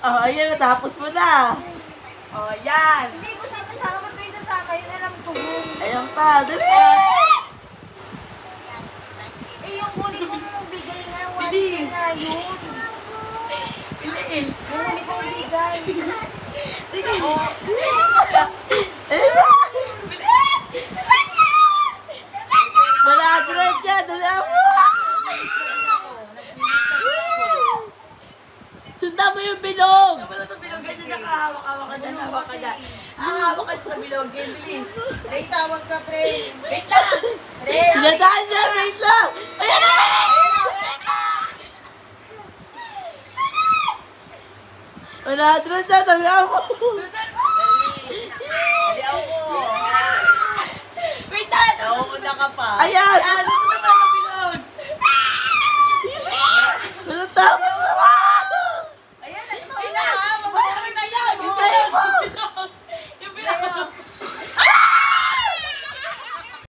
Oh, ayan, natapos mo na. Oh, yan. Hindi ko sinasama. Ba't kayo sasama? Yun alam ko yun. Ayan pa, dali. Eh, yung huli kong bigay nga. Bilis. Nga yun. Bilis. Yung huli kong bigay. Bilis. Oh, Wala, dali dyan, dali mo. nag-finish na din ako. Nag-finish na din ako. Sundan mo yung bilog. Wala itong bilog. Ganyan nakahawak-hawak ka dyan. Hawak ka dyan. Hawak ka sa bilog. Game, bilis. Pre, tawag ka, pre. Wait lang. Pre, Sinadaan niya, wait lang. Ayan na. Wala, dali dyan, dali mo. Dali ako. Wait lang. Nauuna ka pa. Ayan. Ano?